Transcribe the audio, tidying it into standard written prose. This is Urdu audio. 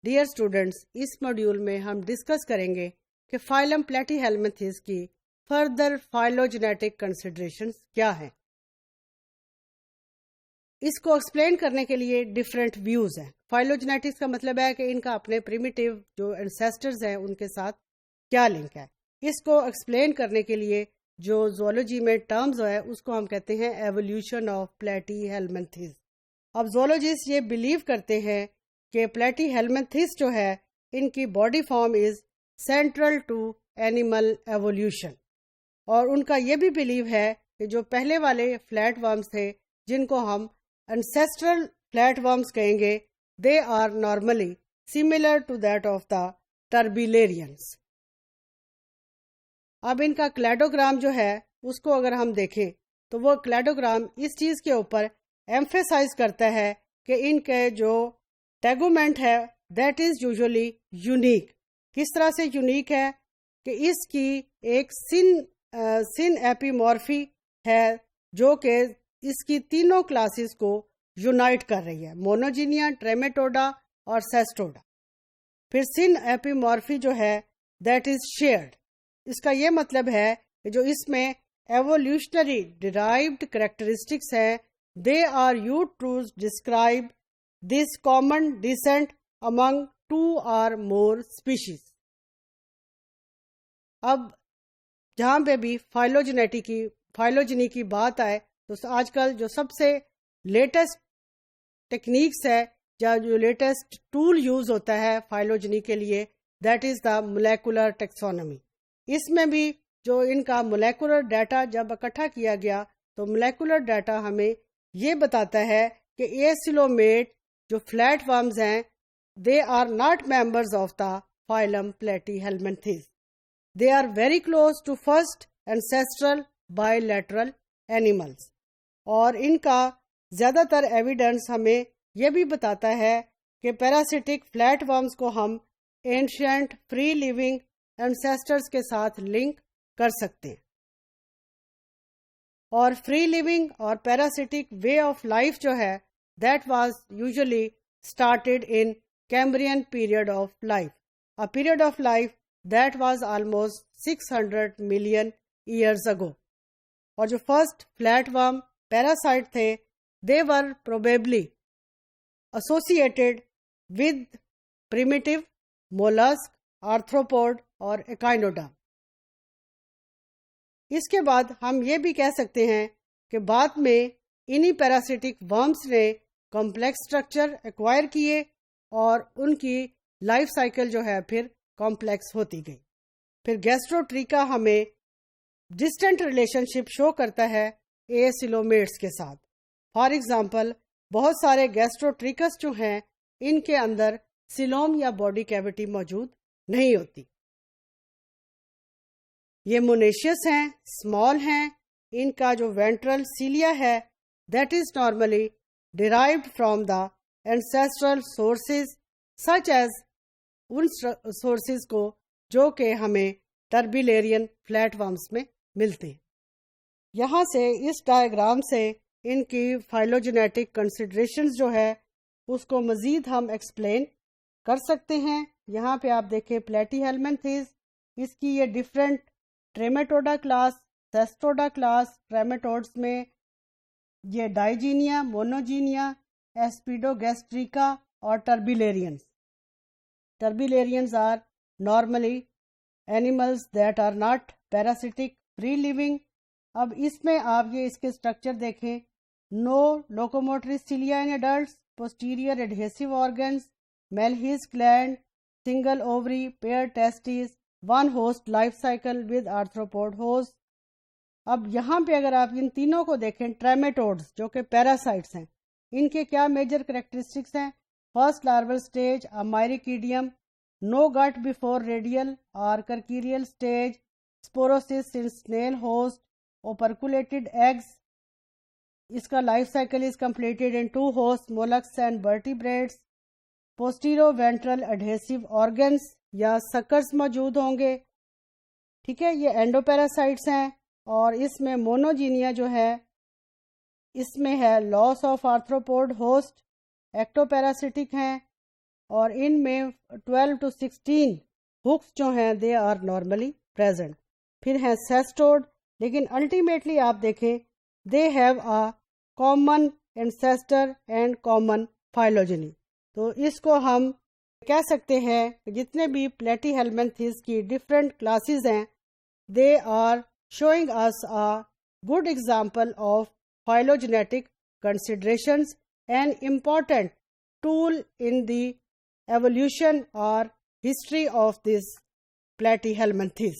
ڈیئر اسٹوڈینٹس، اس ماڈیول میں ہم ڈسکس کریں گے کہ فائلم پلیٹی ہیلمنتھس کی فردر فائلوجینیٹک کنسیڈریشنز کیا ہیں. اس کو ایکسپلین کرنے کے لیے ڈفرینٹ ویوز ہیں. فائلوجینیٹکس کا مطلب ہے کہ ان کا اپنے پریمیٹیو جو انسیسٹرز ہیں ان کے ساتھ کیا لنک ہے. اس کو ایکسپلین کرنے کے لیے جو زولوجی میں ٹرمز ہے اس کو ہم کہتے ہیں ایولیوشن آف پلیٹی ہیلمنتھس. اب زولوجسٹ یہ بلیو کرتے ہیں کہ پلیٹی ہیلمنتھس جو ہے ان کی body form is central to animal evolution, اور ان کا یہ بھی بلیو ہے کہ جو پہلے والے فلیٹ ورمز تھے جن کو ہم انسیسٹرل فلیٹ ورمز کہیں گے، they are normally similar to that of the turbellarians. اب ان کا کلیڈوگرام جو ہے اس کو اگر ہم دیکھیں تو وہ کلیڈوگرام اس چیز کے اوپر ایمفیسائز کرتا ہے کہ ان کے جو ٹیگومنٹ ہے دیٹ از یوزلی یونیک. کس طرح سے یونیک ہے کہ اس کی ایک سن ایپیمورفی ہے جو کہ اس کی تینوں کلاسز کو یونائٹ کر رہی ہے، مونوجینیا، ٹریمیٹوڈا اور سیسٹوڈا. پھر سن ایپیمورفی جو ہے دیٹ از شیئرڈ. اس کا یہ مطلب ہے کہ جو اس میں ایوولوشنری ڈیرائیوڈ کریکٹرسٹکس ہیں they are used to describe this common descent among two or more species. اب جہاں پہ بھی فائلوجنی کی بات آئے تو آج کل جو سب سے لیٹسٹ ٹیکنیکس ہے یا جو لیٹسٹ ٹول یوز ہوتا ہے فائلوجنی کے لیے that is the molecular taxonomy. اس میں بھی جو ان کا مولیکولر ڈیٹا جب اکٹھا کیا گیا تو مولیکولر ڈیٹا ہمیں یہ بتاتا ہے کہ ایسیلومیٹ جو فلیٹ ورمز ہیں they are not members of the phylum platyhelminthes. They are very close to first ancestral bilateral animals. اور ان کا زیادہ تر ایویڈنس ہمیں یہ بھی بتاتا ہے کہ پیراسٹک فلیٹ ورمز کو ہم اینشینٹ فری لیونگ اینسیسٹرز کے ساتھ لنک کر سکتے ہیں. اور فری لیونگ اور پیراسٹک وے آف لائف جو ہے that was usually started in Cambrian period of life, a period of life that was almost 600 million years ago. اور جو فرسٹ فلیٹ ورم پیراسائٹ تھے they were probably associated with primitive mollusk, arthropod اور echinoderm. اس کے بعد ہم یہ بھی کہہ سکتے ہیں کہ بعد میں انہی پیراسٹک ورمز نے کمپلیکس اسٹرکچر ایکوائر کیے اور ان کی لائف سائیکل جو ہے پھر کمپلیکس ہوتی گئی. پھر گیسٹروٹریکا ہمیں ڈسٹنٹ ریلیشن شپ شو کرتا ہے ایسیلومیٹس کے ساتھ. فار ایگزامپل بہت سارے گیسٹروٹریکس جو ہیں ان کے اندر سیلوم یا باڈی کیویٹی موجود نہیں ہوتی. یہ مونیشیس ہیں، اسمال ہیں. ان کا جو وینٹرل سیلیا ہے that is normally derived from the ancestral sources such as ان سورسز کو جو کہ ہمیں ٹربیلیرین فلیٹ ورمز میں ملتے ہیں. یہاں سے اس ڈائیگرام سے ان کی فائلوجینیٹک کنسیڈریشنز جو ہے اس کو مزید ہم ایکسپلین کر سکتے ہیں. یہاں پہ آپ دیکھیں پلیٹی ہیلمنتھس، اس کی یہ different trematoda class, cestoda class. Trematodes میں یہ ڈائیجینیا، مونوجینیا، ایسپیڈوگیسٹریکا اور turbellarians. Turbellarians are normally animals that are not parasitic free living. اب اس میں آپ یہ اس کے اسٹرکچر دیکھیں. No locomotory cilia in adults, posterior adhesive organs, Malheu's gland, single ovary, paired testes, one host life cycle with arthropod host. اب یہاں پہ اگر آپ ان تینوں کو دیکھیں ٹریمیٹوڈز جو کہ پیراسائٹس ہیں، ان کے کیا میجر کریکٹرسٹکس ہیں؟ First larval stage miracidium, no gut before redial اور cercarial stage, sporocysts in snail host, operculated eggs. اس کا life cycle is completed in two host molluscs and vertebrates. Posterior ventral adhesive organs یا سکرز موجود ہوں گے. ٹھیک ہے، یہ اینڈو پیراسائٹس ہیں. اور اس میں مونوجینیا جو ہے اس میں ہے لاس آف آرتھروپوڈ ہوسٹ. ایکٹو پیراسٹک ہیں. اور ان میں 12 to 16 ہکس جو ہیں دے آر نارملی پریزنٹ. پھر ہیں سیسٹوڈ، لیکن الٹیمیٹلی آپ دیکھیں they have a common ancestor and common phylogeny. تو اس کو ہم کہہ سکتے ہیں کہ جتنے بھی پلیٹی ہیلمنتھس کی ڈفرینٹ کلاسز ہیں they are showing us a good example of phylogenetic considerations, an important tool in the evolution or history of this platyhelminthes.